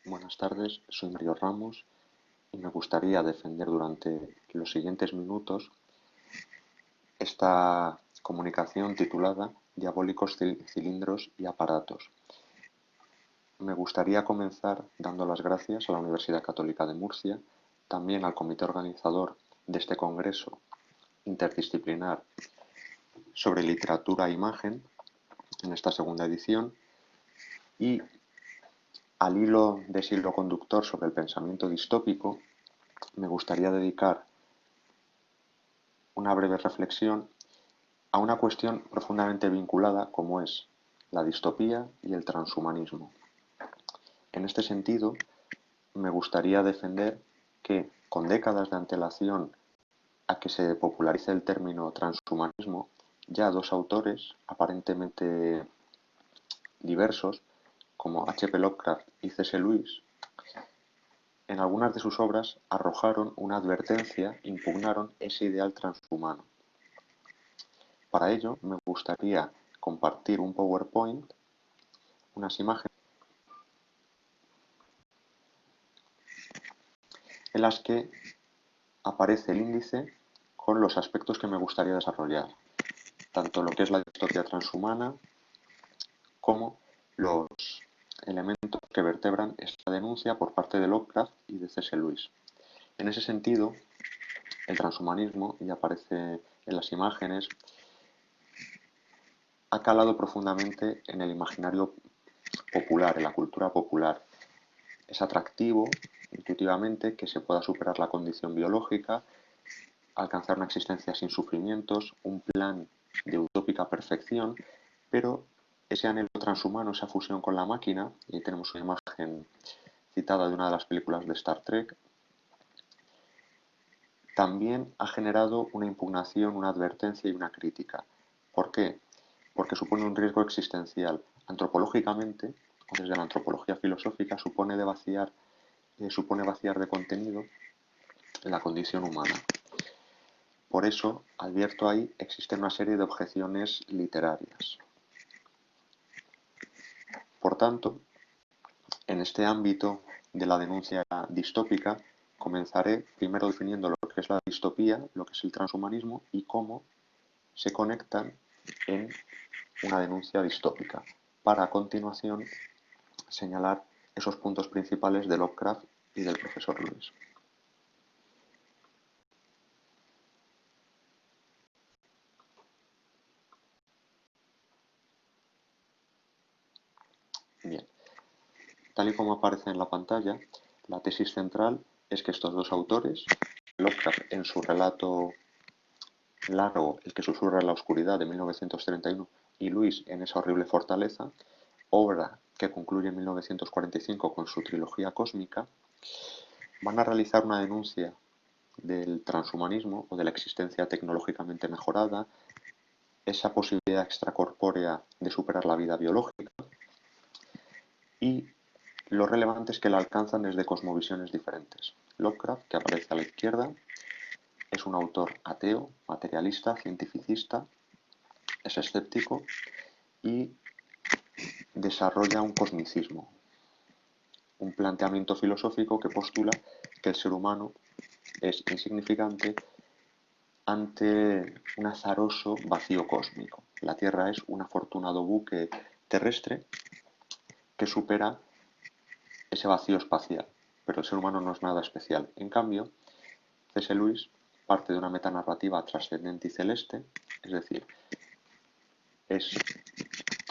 Buenas tardes, soy Mario Ramos y me gustaría defender durante los siguientes minutos esta comunicación titulada Diabólicos cilindros y aparatos. Me gustaría comenzar dando las gracias a la Universidad Católica de Murcia, también al comité organizador de este congreso interdisciplinar sobre literatura e imagen en esta segunda edición y al hilo de ese hilo conductor sobre el pensamiento distópico, me gustaría dedicar una breve reflexión a una cuestión profundamente vinculada como es la distopía y el transhumanismo. En este sentido, me gustaría defender que, con décadas de antelación a que se popularice el término transhumanismo, ya dos autores aparentemente diversos, como H. P. Lovecraft y C. S. Lewis, en algunas de sus obras arrojaron una advertencia, impugnaron ese ideal transhumano. Para ello, me gustaría compartir un PowerPoint, unas imágenes en las que aparece el índice con los aspectos que me gustaría desarrollar, tanto lo que es la distopía transhumana como los elementos que vertebran esta denuncia por parte de Lovecraft y de C. S. Lewis. En ese sentido, el transhumanismo, y aparece en las imágenes, ha calado profundamente en el imaginario popular, en la cultura popular. Es atractivo, intuitivamente, que se pueda superar la condición biológica, alcanzar una existencia sin sufrimientos, un plan de utópica perfección, pero ese anhelo transhumano, esa fusión con la máquina, y ahí tenemos una imagen citada de una de las películas de Star Trek, también ha generado una impugnación, una advertencia y una crítica. ¿Por qué? Porque supone un riesgo existencial. Antropológicamente, o desde la antropología filosófica, supone vaciar de contenido la condición humana. Por eso, advierto ahí, existe una serie de objeciones literarias. Por tanto, en este ámbito de la denuncia distópica, comenzaré primero definiendo lo que es la distopía, lo que es el transhumanismo y cómo se conectan en una denuncia distópica, para a continuación señalar esos puntos principales de Lovecraft y del profesor Lewis. Bien, tal y como aparece en la pantalla, la tesis central es que estos dos autores, Lovecraft en su relato largo, El que susurra en la oscuridad, de 1931, y Lewis en Esa horrible fortaleza, obra que concluye en 1945 con su trilogía cósmica, van a realizar una denuncia del transhumanismo o de la existencia tecnológicamente mejorada, esa posibilidad extracorpórea de superar la vida biológica, y lo relevante es que la alcanzan desde cosmovisiones diferentes. Lovecraft, que aparece a la izquierda, es un autor ateo, materialista, cientificista, es escéptico y desarrolla un cosmicismo, un planteamiento filosófico que postula que el ser humano es insignificante ante un azaroso vacío cósmico. La Tierra es un afortunado buque terrestre que supera ese vacío espacial, pero el ser humano no es nada especial. En cambio, C. S. Lewis parte de una metanarrativa trascendente y celeste, es decir, es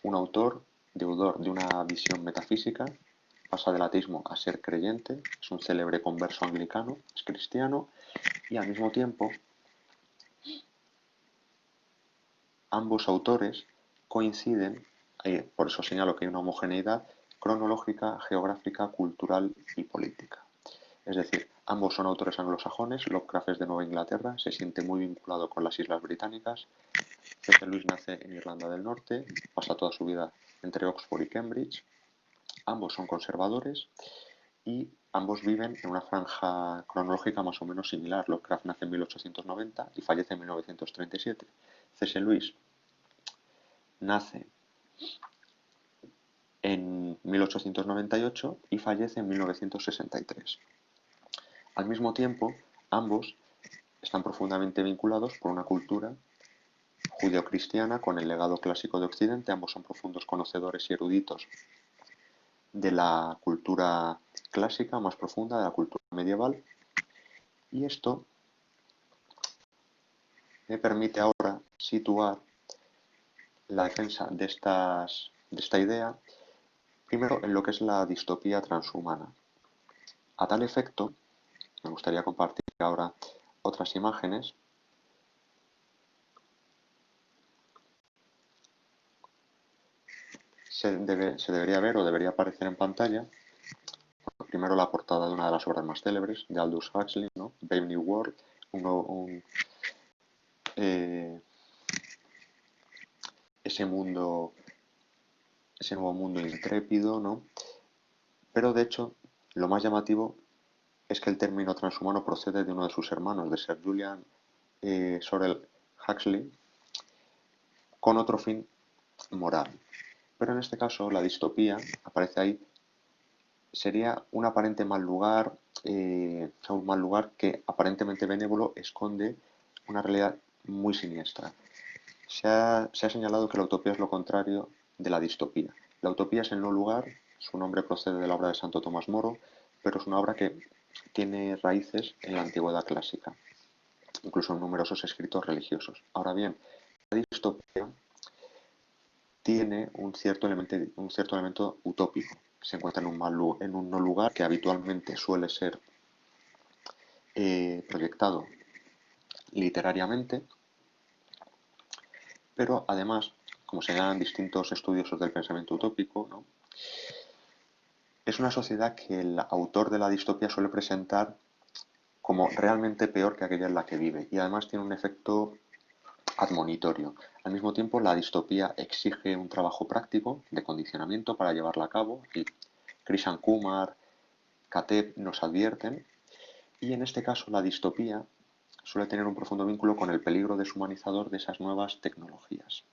un autor deudor de una visión metafísica, pasa del ateísmo a ser creyente, es un célebre converso anglicano, es cristiano, y al mismo tiempo ambos autores coinciden, por eso señalo que hay una homogeneidad cronológica, geográfica, cultural y política. Es decir, ambos son autores anglosajones, Lovecraft es de Nueva Inglaterra, se siente muy vinculado con las Islas Británicas, C. S. Lewis nace en Irlanda del Norte, pasa toda su vida entre Oxford y Cambridge, ambos son conservadores y ambos viven en una franja cronológica más o menos similar. Lovecraft nace en 1890 y fallece en 1937. C. S. Lewis nace en 1898 y fallece en 1963. Al mismo tiempo, ambos están profundamente vinculados por una cultura judeocristiana con el legado clásico de Occidente. Ambos son profundos conocedores y eruditos de la cultura clásica más profunda, de la cultura medieval, y esto me permite ahora situar la defensa de esta idea, primero en lo que es la distopía transhumana. A tal efecto, me gustaría compartir ahora otras imágenes. Se debería ver o debería aparecer en pantalla, primero la portada de una de las obras más célebres de Aldous Huxley, ¿no? Brave New World, ese mundo, ese nuevo mundo intrépido, ¿no? Pero de hecho, lo más llamativo es que el término transhumano procede de uno de sus hermanos, de Sir Julian Sorel Huxley, con otro fin moral. Pero en este caso, la distopía aparece ahí, sería un aparente mal lugar, un mal lugar que aparentemente benévolo esconde una realidad muy siniestra. Se ha señalado que la utopía es lo contrario de la distopía. La utopía es el no lugar, su nombre procede de la obra de Santo Tomás Moro, pero es una obra que tiene raíces en la antigüedad clásica, incluso en numerosos escritos religiosos. Ahora bien, la distopía tiene un cierto elemento utópico. Se encuentra en un no lugar que habitualmente suele ser proyectado literariamente, pero además, como señalan distintos estudiosos del pensamiento utópico, ¿no?, es una sociedad que el autor de la distopía suele presentar como realmente peor que aquella en la que vive, y además tiene un efecto admonitorio. Al mismo tiempo, la distopía exige un trabajo práctico de condicionamiento para llevarla a cabo, y Krishan Kumar, Kateb nos advierten, y en este caso la distopía suele tener un profundo vínculo con el peligro deshumanizador de esas nuevas tecnologías.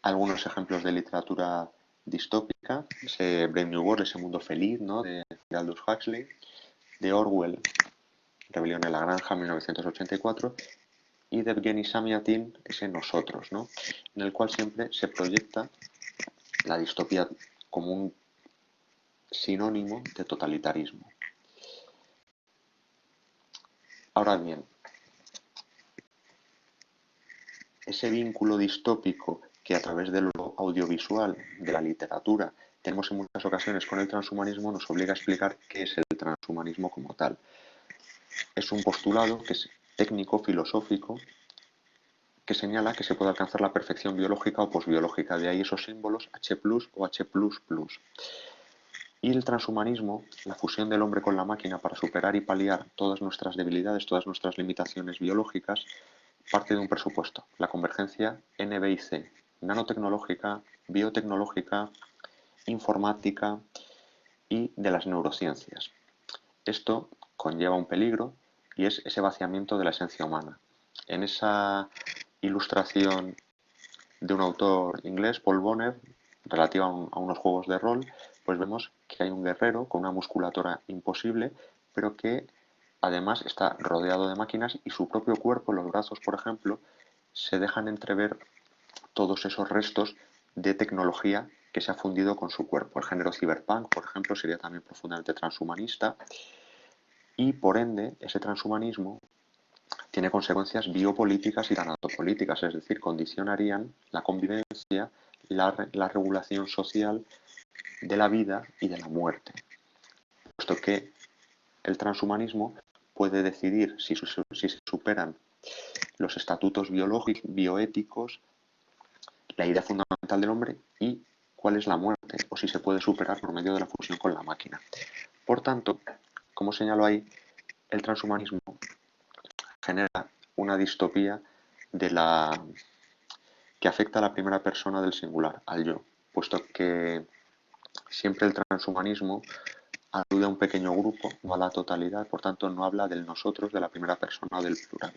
Algunos ejemplos de literatura distópica, ese Brave New World, ese mundo feliz, ¿no?, de Aldous Huxley, de Orwell, Rebelión en la Granja, 1984, y de Evgeny Zamyatin, ese Nosotros, ¿no?, en el cual siempre se proyecta la distopía como un sinónimo de totalitarismo. Ahora bien, ese vínculo distópico que a través de lo audiovisual, de la literatura, tenemos en muchas ocasiones con el transhumanismo, nos obliga a explicar qué es el transhumanismo como tal. Es un postulado que es técnico-filosófico que señala que se puede alcanzar la perfección biológica o posbiológica, de ahí esos símbolos H+ o H++. Y el transhumanismo, la fusión del hombre con la máquina para superar y paliar todas nuestras debilidades, todas nuestras limitaciones biológicas, parte de un presupuesto, la convergencia NB+C, nanotecnológica, biotecnológica, informática y de las neurociencias. Esto conlleva un peligro y es ese vaciamiento de la esencia humana. En esa ilustración de un autor inglés, Paul Bonner, relativa a unos juegos de rol, pues vemos que hay un guerrero con una musculatura imposible, pero que además está rodeado de máquinas y su propio cuerpo, los brazos, por ejemplo, se dejan entrever todos esos restos de tecnología que se ha fundido con su cuerpo. El género cyberpunk, por ejemplo, sería también profundamente transhumanista y, por ende, ese transhumanismo tiene consecuencias biopolíticas y tanatopolíticas, es decir, condicionarían la convivencia, la regulación social de la vida y de la muerte, puesto que el transhumanismo puede decidir si se superan los estatutos biológicos, bioéticos, la idea fundamental del hombre y cuál es la muerte, o si se puede superar por medio de la fusión con la máquina. Por tanto, como señalo ahí, el transhumanismo genera una distopía que afecta a la primera persona del singular, al yo, puesto que siempre el transhumanismo alude a un pequeño grupo, no a la totalidad, por tanto no habla del nosotros, de la primera persona o del plural.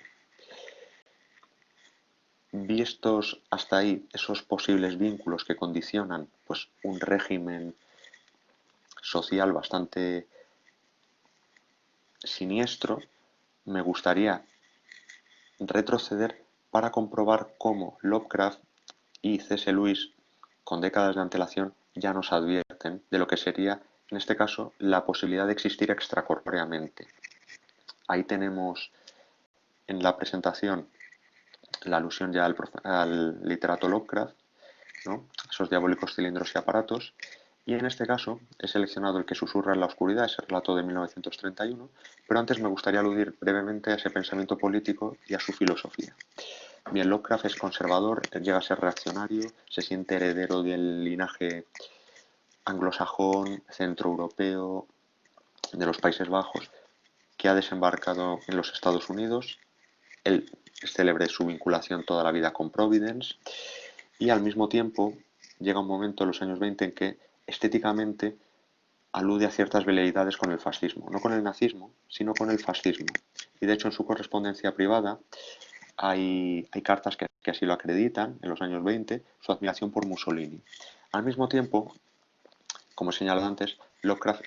Vistos hasta ahí esos posibles vínculos que condicionan pues, un régimen social bastante siniestro, me gustaría retroceder para comprobar cómo Lovecraft y C.S. Lewis, con décadas de antelación, ya nos advierten de lo que sería, en este caso, la posibilidad de existir extracorpóreamente. Ahí tenemos en la presentación la alusión ya al literato Lovecraft, ¿no? Esos diabólicos cilindros y aparatos. Y en este caso he seleccionado El que susurra en la oscuridad, ese relato de 1931, pero antes me gustaría aludir brevemente a ese pensamiento político y a su filosofía. Bien, Lovecraft es conservador, llega a ser reaccionario, se siente heredero del linaje anglosajón, centroeuropeo, de los Países Bajos, que ha desembarcado en los Estados Unidos. Él es célebre su vinculación toda la vida con Providence y al mismo tiempo llega un momento en los años 20 en que estéticamente alude a ciertas veleidades con el fascismo, no con el nazismo, sino con el fascismo. Y de hecho en su correspondencia privada hay cartas que así lo acreditan en los años 20, su admiración por Mussolini. Al mismo tiempo, como he señalado antes, Lovecraft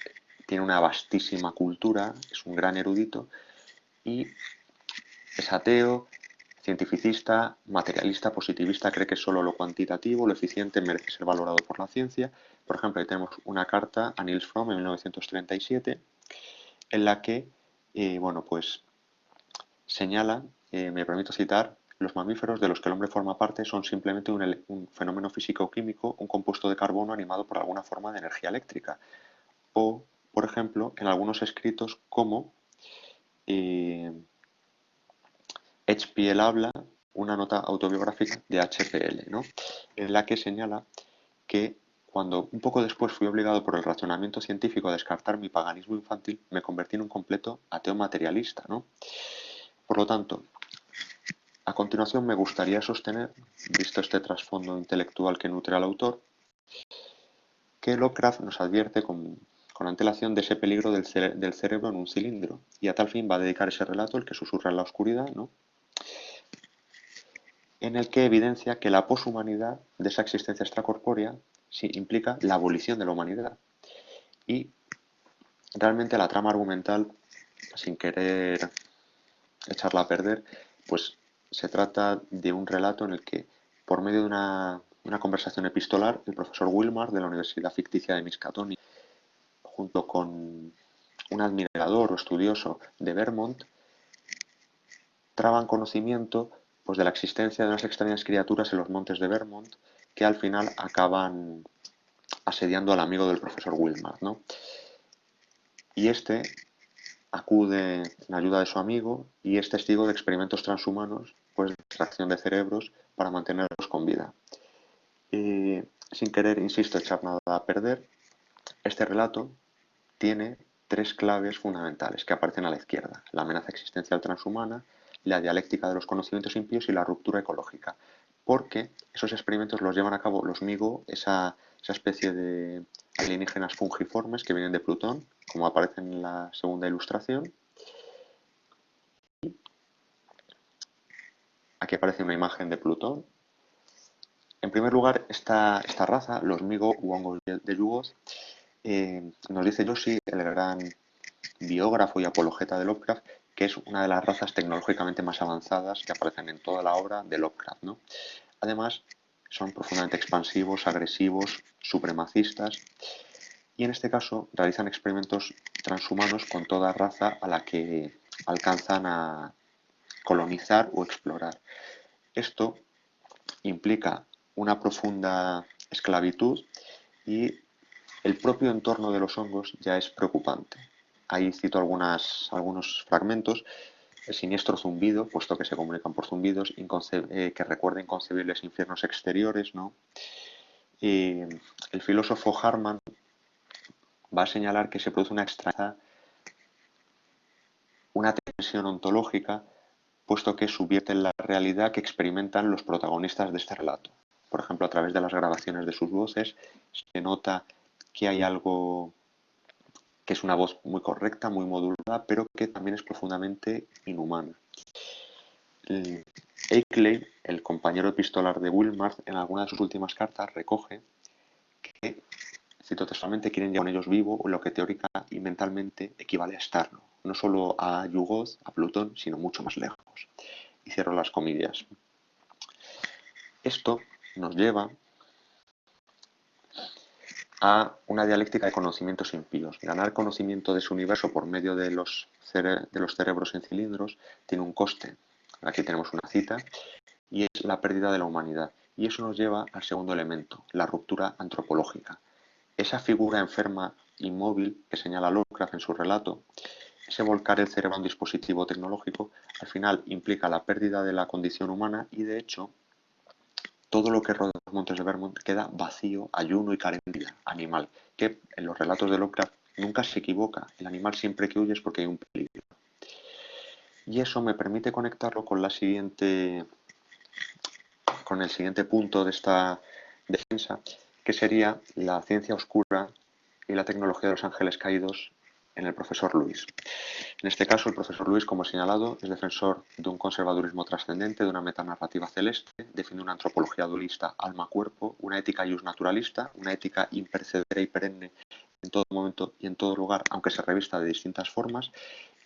tiene una vastísima cultura, es un gran erudito y es ateo, cientificista, materialista, positivista, cree que solo lo cuantitativo, lo eficiente merece ser valorado por la ciencia. Por ejemplo, ahí tenemos una carta a Niels Fromm en 1937 en la que, bueno, pues señala, me permito citar, los mamíferos de los que el hombre forma parte son simplemente un fenómeno físico-químico, un compuesto de carbono animado por alguna forma de energía eléctrica. O, por ejemplo, en algunos escritos como H.P.L. habla, una nota autobiográfica de H.P.L., ¿no? En la que señala que cuando un poco después fui obligado por el razonamiento científico a descartar mi paganismo infantil, me convertí en un completo ateo materialista, ¿no? Por lo tanto, a continuación me gustaría sostener, visto este trasfondo intelectual que nutre al autor, que Lovecraft nos advierte con antelación de ese peligro del cerebro en un cilindro, y a tal fin va a dedicar ese relato, El que susurra en la oscuridad, ¿no? En el que evidencia que la poshumanidad de esa existencia extracorpórea sí implica la abolición de la humanidad. Y realmente la trama argumental, sin querer echarla a perder, pues se trata de un relato en el que, por medio de una conversación epistolar, el profesor Wilmar de la Universidad Ficticia de Miskatonic, junto con un admirador o estudioso de Vermont, traban conocimiento pues, de la existencia de unas extrañas criaturas en los montes de Vermont que al final acaban asediando al amigo del profesor Wilmar, ¿no? Y este acude en ayuda de su amigo y es testigo de experimentos transhumanos, pues de extracción de cerebros para mantenerlos con vida. Sin querer, insisto, echar nada a perder, este relato tiene tres claves fundamentales que aparecen a la izquierda: la amenaza existencial transhumana, la dialéctica de los conocimientos impíos y la ruptura ecológica. Porque esos experimentos los llevan a cabo los MIGO, esa especie de alienígenas fungiformes que vienen de Plutón, como aparece en la segunda ilustración. Aquí aparece una imagen de Plutón. En primer lugar, esta raza, los MIGO u hongos de Yugos, nos dice Yoshi, el gran biógrafo y apologeta de Lovecraft, que es una de las razas tecnológicamente más avanzadas que aparecen en toda la obra de Lovecraft, ¿no? Además, son profundamente expansivos, agresivos, supremacistas y en este caso realizan experimentos transhumanos con toda raza a la que alcanzan a colonizar o explorar. Esto implica una profunda esclavitud y el propio entorno de los hongos ya es preocupante. Ahí cito algunos fragmentos. El siniestro zumbido, puesto que se comunican por zumbidos, que recuerda inconcebibles infiernos exteriores, ¿no? Y el filósofo Harman va a señalar que se produce una tensión ontológica, puesto que subvierten la realidad que experimentan los protagonistas de este relato. Por ejemplo, a través de las grabaciones de sus voces se nota que hay algo que es una voz muy correcta, muy modulada, pero que también es profundamente inhumana. Akeley, el compañero epistolar de Wilmarth, en alguna de sus últimas cartas recoge que, cito textualmente, quieren llevar con ellos vivo lo que teórica y mentalmente equivale a estarlo, no solo a Yugoth, a Plutón, sino mucho más lejos. Y cierro las comillas. Esto nos lleva a una dialéctica de conocimientos impíos. Ganar conocimiento de su universo por medio de los cerebros en cilindros tiene un coste. Aquí tenemos una cita, y es la pérdida de la humanidad. Y eso nos lleva al segundo elemento, la ruptura antropológica. Esa figura enferma, inmóvil, que señala Lovecraft en su relato, ese volcar el cerebro a un dispositivo tecnológico, al final implica la pérdida de la condición humana y, de hecho, todo lo que rodea los montes de Vermont queda vacío, ayuno y carente de vida animal, que en los relatos de Lovecraft nunca se equivoca. El animal siempre que huye es porque hay un peligro. Y eso me permite conectarlo con el siguiente punto de esta defensa, que sería la ciencia oscura y la tecnología de los ángeles caídos en el profesor Lewis. En este caso, el profesor Lewis, como he señalado, es defensor de un conservadurismo trascendente, de una metanarrativa celeste, defiende una antropología dualista alma-cuerpo, una ética ius naturalista, una ética impercedera y perenne en todo momento y en todo lugar, aunque se revista de distintas formas,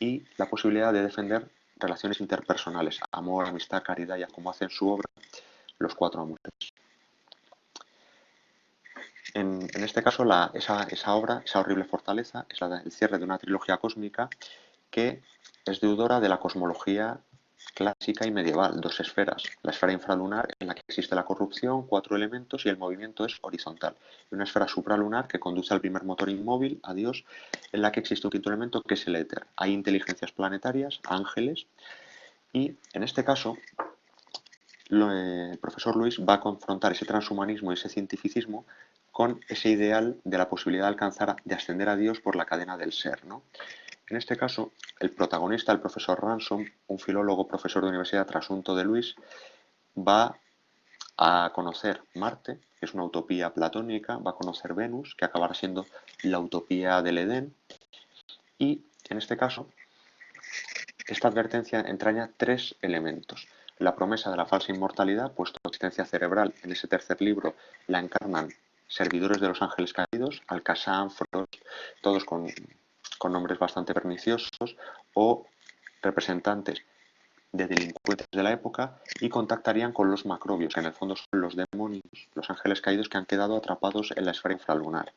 y la posibilidad de defender relaciones interpersonales, amor, amistad, caridad, ya como hace en su obra Los Cuatro Amores. En este caso, esa obra, esa horrible fortaleza, es el cierre de una trilogía cósmica que es deudora de la cosmología clásica y medieval, dos esferas. La esfera infralunar, en la que existe la corrupción, 4 elementos, y el movimiento es horizontal. Y una esfera supralunar que conduce al primer motor inmóvil, a Dios, en la que existe un quinto elemento, que es el éter. Hay inteligencias planetarias, ángeles, y en este caso el profesor Lewis va a confrontar ese transhumanismo y ese cientificismo con ese ideal de la posibilidad de alcanzar, de ascender a Dios por la cadena del ser, ¿no? En este caso, el protagonista, el profesor Ransom, un filólogo profesor de universidad trasunto de Lewis, va a conocer Marte, que es una utopía platónica, va a conocer Venus, que acabará siendo la utopía del Edén, y en este caso, esta advertencia entraña 3 elementos. La promesa de la falsa inmortalidad, puesto la existencia cerebral en ese tercer libro la encarnan servidores de los ángeles caídos, Alcazán, Frost, todos con nombres bastante perniciosos, o representantes de delincuentes de la época, y contactarían con los macrobios, que en el fondo son los demonios, los ángeles caídos que han quedado atrapados en la esfera infralunar.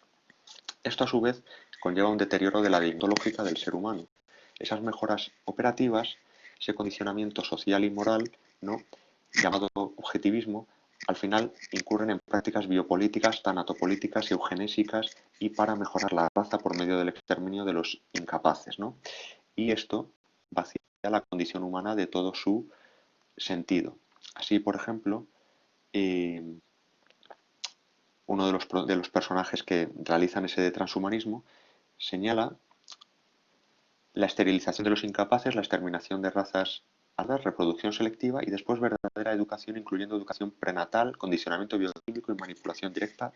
Esto a su vez conlleva un deterioro de la dignidad lógica del ser humano. Esas mejoras operativas, ese condicionamiento social y moral, ¿no?, llamado objetivismo, al final incurren en prácticas biopolíticas, tanatopolíticas y eugenésicas, y para mejorar la raza por medio del exterminio de los incapaces, ¿no? Y esto vacía la condición humana de todo su sentido. Así, por ejemplo, uno de los personajes que realizan ese transhumanismo señala la esterilización de los incapaces, la exterminación de razas, reproducción selectiva y después verdadera educación, incluyendo educación prenatal, condicionamiento bioquímico y manipulación directa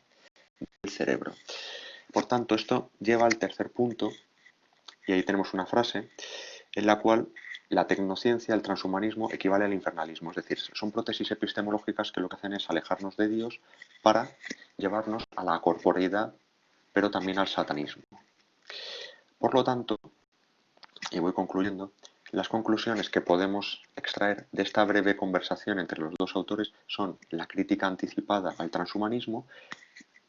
del cerebro. Por tanto, esto lleva al tercer punto, y ahí tenemos una frase en la cual la tecnociencia, el transhumanismo, equivale al infernalismo. Es decir, son prótesis epistemológicas que lo que hacen es alejarnos de Dios para llevarnos a la corporeidad, pero también al satanismo. Por lo tanto, y voy concluyendo, las conclusiones que podemos extraer de esta breve conversación entre los dos autores son la crítica anticipada al transhumanismo,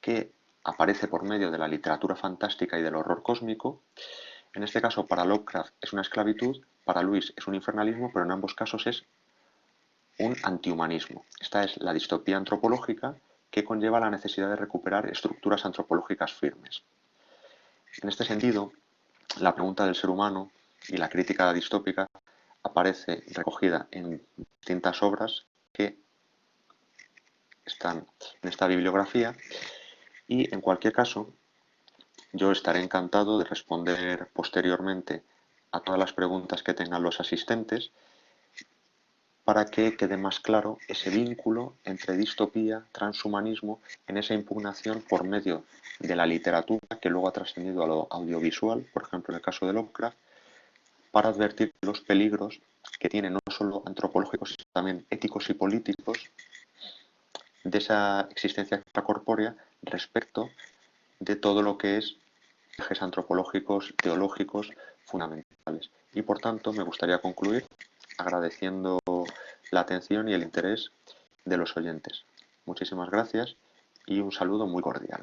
que aparece por medio de la literatura fantástica y del horror cósmico. En este caso, para Lovecraft es una esclavitud, para Lewis es un infernalismo, pero en ambos casos es un antihumanismo. Esta es la distopía antropológica que conlleva la necesidad de recuperar estructuras antropológicas firmes. En este sentido, la pregunta del ser humano y la crítica distópica aparece recogida en distintas obras que están en esta bibliografía, y en cualquier caso yo estaré encantado de responder posteriormente a todas las preguntas que tengan los asistentes para que quede más claro ese vínculo entre distopía, transhumanismo, en esa impugnación por medio de la literatura que luego ha trascendido a lo audiovisual, por ejemplo en el caso de Lovecraft, para advertir los peligros que tiene no solo antropológicos, sino también éticos y políticos, de esa existencia extracorpórea respecto de todo lo que es ejes antropológicos, teológicos fundamentales. Y por tanto, me gustaría concluir agradeciendo la atención y el interés de los oyentes. Muchísimas gracias y un saludo muy cordial.